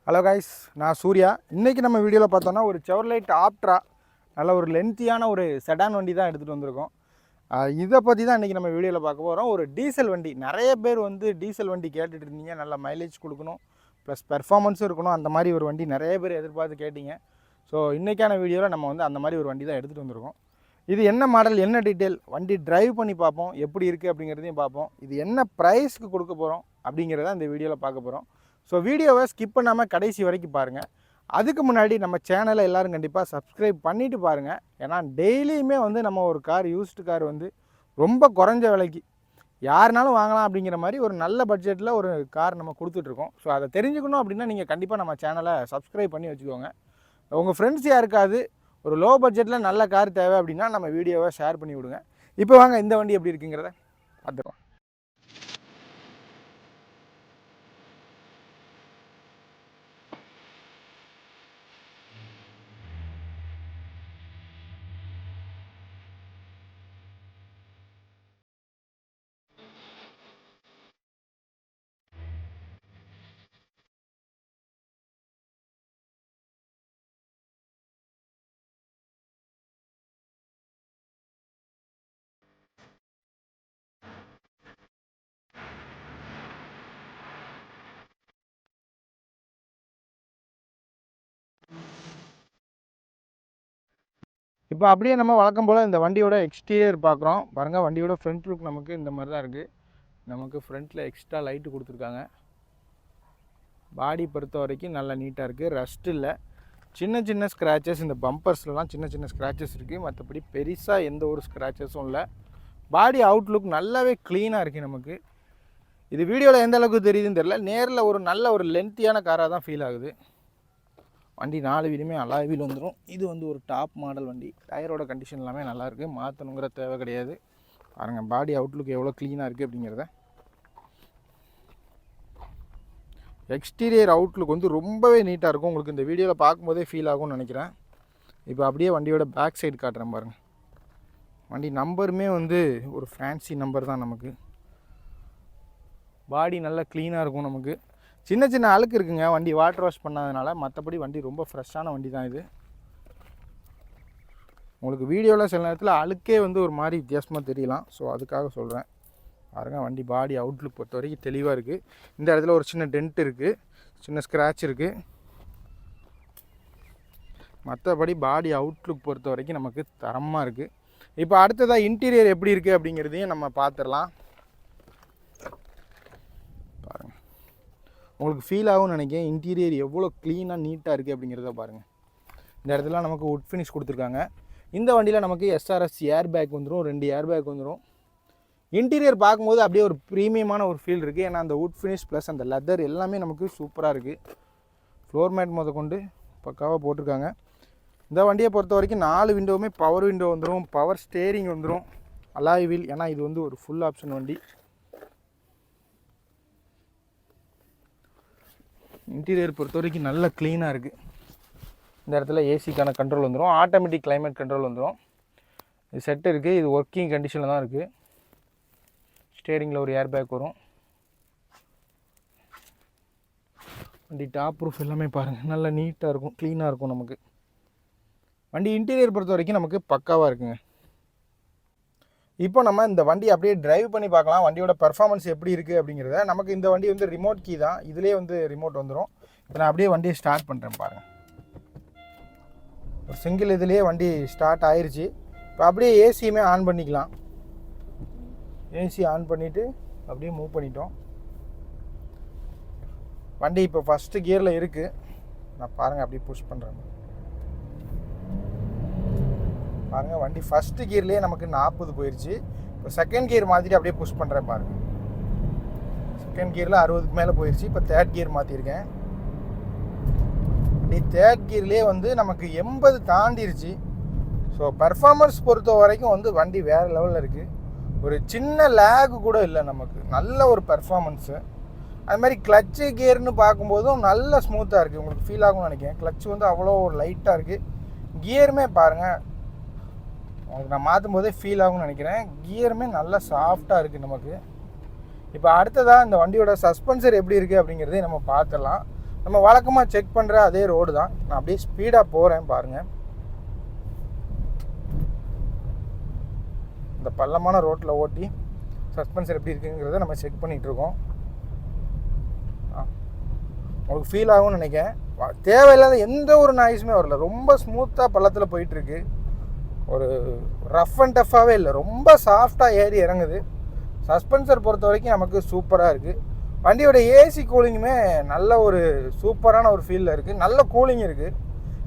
Hello guys, நான் சூர்யா. இன்றைக்கி நம்ம வீடியோவில் பார்த்தோன்னா ஒரு செவர்லைட் ஆப்ட்ரா நல்ல ஒரு லென்த்தியான ஒரு செடான் வண்டி தான் எடுத்துகிட்டு வந்திருக்கோம். இதை பற்றி தான் இன்றைக்கி நம்ம வீடியோவில் பார்க்க போகிறோம். ஒரு டீசல் வண்டி. நிறைய பேர் வந்து டீசல் வண்டி கேட்டுட்டு இருந்தீங்க. நல்ல மைலேஜ் கொடுக்கணும், ப்ளஸ் பெர்ஃபார்மன்ஸும் இருக்கணும். அந்த மாதிரி ஒரு வண்டி நிறைய பேர் எதிர்பார்த்து கேட்டிங்க. ஸோ இன்றைக்கான வீடியோவில் நம்ம வந்து அந்த மாதிரி ஒரு வண்டி தான் எடுத்துகிட்டு வந்திருக்கோம். இது என்ன மாடல், என்ன டீட்டெயில், வண்டி ட்ரைவ் பண்ணி பார்ப்போம், எப்படி இருக்குது அப்படிங்கிறதையும் பார்ப்போம். இது என்ன ப்ரைஸ்க்கு கொடுக்க போகிறோம் அப்படிங்கிறத இந்த வீடியோவில் பார்க்க போகிறோம். ஸோ வீடியோவை ஸ்கிப் பண்ணாமல் கடைசி வரைக்கும் பாருங்கள். அதுக்கு முன்னாடி நம்ம சேனலை எல்லோரும் கண்டிப்பாக சப்ஸ்கிரைப் பண்ணிவிட்டு பாருங்கள். ஏன்னா டெய்லியுமே வந்து நம்ம ஒரு கார், யூஸ்டு கார் வந்து ரொம்ப குறைஞ்ச விலைக்கு யாருனாலும் வாங்கலாம் அப்படிங்கிற மாதிரி ஒரு நல்ல பட்ஜெட்டில் ஒரு கார் நம்ம கொடுத்துட்ருக்கோம். ஸோ அதை தெரிஞ்சுக்கணும் அப்படின்னா நீங்கள் கண்டிப்பாக நம்ம சேனலை சப்ஸ்கிரைப் பண்ணி வச்சுக்கோங்க. உங்கள் ஃப்ரெண்ட்ஸ் யாருக்காவது ஒரு லோ பட்ஜெட்டில் நல்ல கார் தேவை அப்படின்னா நம்ம வீடியோவை ஷேர் பண்ணி விடுங்க. இப்போ வாங்க இந்த வண்டி எப்படி இருக்குங்கிறத பார்த்துக்கலாம். இப்போ அப்படியே நம்ம வழக்கம் போல் இந்த வண்டியோட எக்ஸ்டீரியர் பார்க்குறோம். பாருங்கள், வண்டியோட ஃப்ரண்ட் லுக் நமக்கு இந்த மாதிரி தான் இருக்குது. நமக்கு ஃப்ரண்ட்டில் எக்ஸ்ட்ரா லைட்டு கொடுத்துருக்காங்க. பாடி பொறுத்த வரைக்கும் நல்லா நீட்டாக இருக்குது, ரஸ்ட் இல்லை. சின்ன சின்ன ஸ்க்ராச்சஸ் இந்த பம்பர்ஸ்லாம் சின்ன சின்ன ஸ்க்ராச்சஸ் இருக்குது. மற்றபடி பெருசாக எந்த ஒரு ஸ்க்ராச்சஸும் இல்லை. பாடி அவுட்லுக் நல்லாவே க்ளீனாக இருக்குது. நமக்கு இது வீடியோவில் எந்த அளவுக்கு தெரியுதுன்னு தெரியல, நேரில் ஒரு நல்ல ஒரு லென்த்தியான காராக தான் ஃபீல் ஆகுது. வண்டி 4 வீலுமே அலாய் வீல் வந்துடும். இது வந்து ஒரு டாப் மாடல் வண்டி. டயரோட கண்டிஷன் எல்லாமே நல்லாயிருக்கு, மாற்றணுங்கிற தேவை கிடையாது. பாருங்கள் பாடி அவுட்லுக் எவ்வளோ க்ளீனாக இருக்குது அப்படிங்கிறத. எக்ஸ்டீரியர் அவுட்லுக் வந்து ரொம்பவே நீட்டாக இருக்கும். உங்களுக்கு இந்த வீடியோவில் பார்க்கும்போதே ஃபீல் ஆகும்னு நினைக்கிறேன். இப்போ அப்படியே வண்டியோட பேக் சைடு காட்டுறேன் பாருங்கள். வண்டி நம்பருமே வந்து ஒரு ஃபேன்சி நம்பர் தான். நமக்கு பாடி நல்லா க்ளீனாக இருக்கும். நமக்கு சின்ன சின்ன அழுக்கு இருக்குங்க வண்டி வாட்டர் வாஷ் பண்ணாதனால. மற்றபடி வண்டி ரொம்ப ஃப்ரெஷ்ஷான வண்டி தான் இது. உங்களுக்கு வீடியோவில் சில நேரத்தில் அழுக்கே வந்து ஒரு மாதிரி வித்தியாசமாக தெரியலாம். ஸோ அதுக்காக சொல்கிறேன். பாருங்கள், வண்டி பாடி அவுட்லுக் பொறுத்த வரைக்கும் தெளிவாக இருக்குது. இந்த இடத்துல ஒரு சின்ன டென்ட் இருக்குது, சின்ன ஸ்க்ராட்ச் இருக்குது. மற்றபடி பாடி அவுட்லுக் பொறுத்த வரைக்கும் நமக்கு தரமாக இருக்குது. இப்போ அடுத்ததாக இன்டீரியர் எப்படி இருக்குது அப்படிங்கிறதையும் நம்ம பார்த்துடலாம். பாருங்கள், உங்களுக்கு ஃபீல் ஆகும்னு நினைக்கிறேன் இன்டீரியர் எவ்வளோ க்ளீனாக நீட்டாக இருக்குது அப்படிங்கிறத பாருங்கள். இந்த இடத்துல நமக்கு வுட் ஃபினிஷ் கொடுத்துருக்காங்க. இந்த வண்டியில் நமக்கு எஸ்ஆர்எஸ் ஏர் பேக் வந்துடும், 2 ஏர் பேக் வந்துடும். இன்டீரியர் பார்க்கும்போது அப்படியே ஒரு ப்ரீமியமான ஒரு ஃபீல் இருக்குது. ஏன்னா அந்த வுட் ஃபினிஷ் ப்ளஸ் அந்த லெதர் எல்லாமே நமக்கு சூப்பராக இருக்குது. ஃப்ளோர் மேட் முத கொண்டு பக்காவாக போட்டிருக்காங்க. இந்த வண்டியை பொறுத்த வரைக்கும் 4 விண்டோவுமே பவர் விண்டோ வந்துடும், பவர் ஸ்டேரிங் வந்துடும், அலாய் வீல். ஏன்னா இது வந்து ஒரு ஃபுல் ஆப்ஷன் வண்டி. இன்டீரியர் பொறுத்த வரைக்கும் நல்ல க்ளீனாக இருக்குது. இந்த இடத்துல ஏசிக்கான கண்ட்ரோல் வந்துடும், ஆட்டோமேட்டிக் கிளைமேட் கண்ட்ரோல் வந்துடும். இது செட் இருக்குது, இது ஒர்க்கிங் கண்டிஷனில் தான் இருக்குது. ஸ்டேரிங்கில் ஒரு ஏர் பேக் வரும். வண்டி டாப் ப்ரூஃப் எல்லாமே பாருங்கள் நல்லா நீட்டாக இருக்கும், க்ளீனாக இருக்கும். நமக்கு வண்டி இன்டீரியர் பொறுத்த வரைக்கும் நமக்கு பக்காவாக இருக்குங்க. இப்போ நம்ம இந்த வண்டி அப்படியே டிரைவ் பண்ணி பார்க்கலாம், வண்டியோட பெர்ஃபார்மன்ஸ் எப்படி இருக்குது அப்படிங்கிறத. நமக்கு இந்த வண்டி வந்து ரிமோட் கீ தான், இதிலே வந்து ரிமோட் வந்துடும். இப்போ நான் அப்படியே வண்டியை ஸ்டார்ட் பண்ணுறேன் பாருங்கள். ஒரு சிங்கிள் இதுலேயே வண்டி ஸ்டார்ட் ஆயிடுச்சு. இப்போ அப்படியே ஏசியுமே ஆன் பண்ணிக்கலாம். ஏசி ஆன் பண்ணிவிட்டு அப்படியே மூவ் பண்ணிட்டோம். வண்டி இப்போ ஃபஸ்ட்டு கியரில் இருக்குது. நான் பாருங்கள் அப்படியே புஷ் பண்ணுறேன் பாருங்கள். வண்டி ஃபஸ்ட்டு கியர்லேயே நமக்கு 40 போயிடுச்சு. இப்போ செகண்ட் கியர் மாற்றிட்டு அப்படியே புஷ் பண்ணுறேன் பாருங்கள். செகண்ட் கியரில் 60க்கு மேலே போயிடுச்சு. இப்போ தேர்ட் கியர் மாற்றிருக்கேன். அப்படி தேர்ட் கியர்லேயே வந்து நமக்கு 80 தாண்டிருச்சு. ஸோ பர்ஃபார்மன்ஸ் பொறுத்த வரைக்கும் வந்து வண்டி வேறு லெவலில் இருக்குது. ஒரு சின்ன லேகு கூட இல்லை, நமக்கு நல்ல ஒரு பெர்ஃபார்மன்ஸு. அது மாதிரி கிளச்சு கியர்னு பார்க்கும்போதும் நல்ல ஸ்மூத்தாக இருக்குது. உங்களுக்கு ஃபீல் ஆகும்னு நினைக்கிறேன். கிளச்சு வந்து அவ்வளோ ஒரு லைட்டாக இருக்குது. கியருமே பாருங்கள், உங்களுக்கு நான் மாற்றும் போதே ஃபீல் ஆகும்னு நினைக்கிறேன். கியருமே நல்லா சாஃப்டாக இருக்குது. நமக்கு இப்போ அடுத்ததாக இந்த வண்டியோட சஸ்பென்சர் எப்படி இருக்குது அப்படிங்கிறதே நம்ம பார்த்துடலாம். நம்ம வழக்கமாக செக் பண்ணுற அதே ரோடு தான். நான் அப்படியே ஸ்பீடாக போகிறேன் பாருங்கள். இந்த பள்ளமான ரோட்டில் ஓட்டி சஸ்பென்சர் எப்படி இருக்குங்கிறத நம்ம செக் பண்ணிகிட்ருக்கோம். உங்களுக்கு ஃபீல் ஆகும்னு நினைக்கிறேன். தேவையில்லாத எந்த ஒரு நாய்ஸுமே வரல. ரொம்ப ஸ்மூத்தாக பள்ளத்தில் போயிட்டுருக்கு. ஒரு ரஃப் அண்ட் டஃப்பாகவே இல்லை, ரொம்ப சாஃப்டாக ஏறி இறங்குது. சஸ்பென்சர் பொறுத்த வரைக்கும் நமக்கு சூப்பராக இருக்குது. வண்டியோட ஏசி கூலிங்குமே நல்ல ஒரு சூப்பரான ஒரு ஃபீலில் இருக்குது. நல்ல கூலிங் இருக்குது.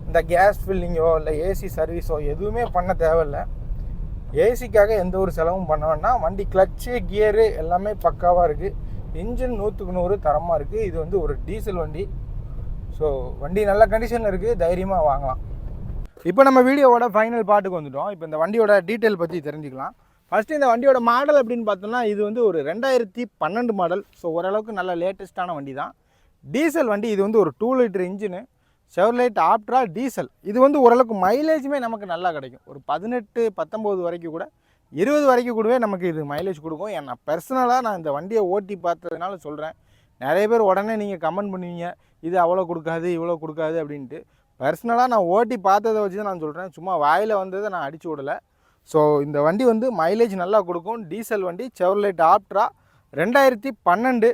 இந்த கேஸ் ஃபில்லிங்கோ இல்லை ஏசி சர்வீஸோ எதுவுமே பண்ண தேவையில்லை. ஏசிக்காக எந்த ஒரு செலவும் பண்ண வேண்டாம். வண்டி கிளச்சு கியரு எல்லாமே பக்காவாக இருக்குது. இன்ஜின் 100க்கு 100 தரமாக இருக்குது. இது வந்து ஒரு டீசல் வண்டி. ஸோ வண்டி நல்ல கண்டிஷனில் இருக்குது, தைரியமாக வாங்கலாம். இப்போ நம்ம வீடியோவோட ஃபைனல் பார்ட்டுக்கு வந்துட்டோம். இப்போ இந்த வண்டியோட டீட்டெயில் பற்றி தெரிஞ்சுக்கலாம். ஃபஸ்ட்டு இந்த வண்டியோட மாடல் அப்படின்னு பார்த்தோம்னா இது வந்து ஒரு 2012 மாடல். ஸோ ஓரளவுக்கு நல்ல லேட்டஸ்ட்டான வண்டி தான். டீசல் வண்டி. இது வந்து ஒரு 2 லிட்டர் இன்ஜினு, செவர்லைட் ஆப்ட்ரா டீசல். இது வந்து ஓரளவுக்கு மைலேஜுமே நமக்கு நல்லா கிடைக்கும். ஒரு 18-19 வரைக்கும் கூட, 20 வரைக்கும் கூடவே நமக்கு இது மைலேஜ் கொடுக்கும். ஏன்னா பர்சனலாக நான் இந்த வண்டியை ஓட்டி பார்த்ததுனால சொல்கிறேன். நிறைய பேர் உடனே நீங்கள் கமெண்ட் பண்ணுவீங்க, இது அவ்வளோ கொடுக்காது இவ்வளோ கொடுக்காது அப்படின்ட்டு. பர்சனலாக நான் ஓட்டி பார்த்ததை வச்சு தான் நான் சொல்கிறேன். சும்மா வாயில் வந்ததை நான் அடிச்சு விடலை. ஸோ இந்த வண்டி வந்து மைலேஜ் நல்லா கொடுக்கும். டீசல் வண்டி, செவர்லைட் ஆப்ட்ரா 2012.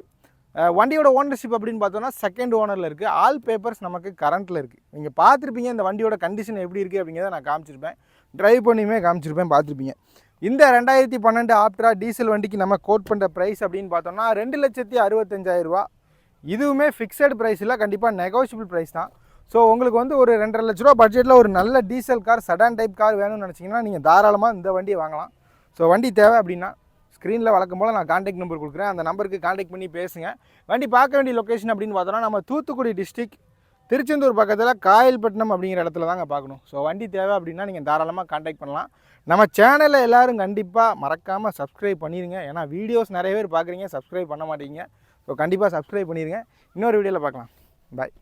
வண்டியோட ஓனர்ஷிப் அப்படின்னு பார்த்தோன்னா செகண்ட் ஓனரில் இருக்குது. ஆல் பேப்பர்ஸ் நமக்கு கரண்ட்டில் இருக்குது. நீங்கள் பார்த்துருப்பீங்க இந்த வண்டியோட கண்டிஷன் எப்படி இருக்குது அப்படிங்கிறத நான் காமிச்சிருப்பேன். ட்ரைவ் பண்ணியுமே காமிச்சிருப்பேன், பார்த்துருப்பீங்க. இந்த 2012 ஆப்ட்ரா டீசல் வண்டிக்கு நம்ம கோட் பண்ணுற ப்ரைஸ் அப்படின்னு பார்த்தோம்னா 2,65,000 ரூபா. இதுவுமே ஃபிக்ஸட் ப்ரைஸ் இல்லை, கண்டிப்பாக நெகோஷியபிள் ப்ரைஸ் தான். ஸோ உங்களுக்கு வந்து ஒரு 2.5 லட்ச ரூபா பட்ஜெட்டில் ஒரு நல்ல diesel car, sedan type car வேணும்னு நினச்சிங்கன்னா நீங்கள் தாராளமாக இந்த வண்டியை வாங்கலாம். ஸோ வண்டி தேவை அப்படின்னா ஸ்க்ரீனில் வழக்கம் போல் நான் கான்டாக்ட் நம்பர் கொடுக்குறேன். அந்த நம்பருக்கு கான்டாக்ட் பண்ணி பேசுங்க. வண்டி பார்க்க வேண்டிய லொக்கேஷன் அப்படின்னு பார்த்தோன்னா நம்ம தூத்துக்குடி டிஸ்ட்ரிக்ட் திருச்செந்தூர் பக்கத்தில் காயல்பட்டினம் அப்படிங்கிற இடத்துல தாங்க பார்க்கணும். ஸோ வண்டி தேவை அப்படின்னா நீங்கள் தாராளமாக கான்டாக்ட் பண்ணலாம். நம்ம சேனலில் எல்லோரும் கண்டிப்பாக மறக்காமல் சப்ஸ்கிரைப் பண்ணிடுங்க. ஏன்னா வீடியோஸ் நிறைய பேர் பார்க்குறீங்க, சப்ஸ்கிரைப் பண்ண மாட்டீங்க. ஸோ கண்டிப்பாக சப்ஸ்கிரைப் பண்ணிடுங்க. இன்னொரு வீடியோவில் பார்க்கலாம். பாய்.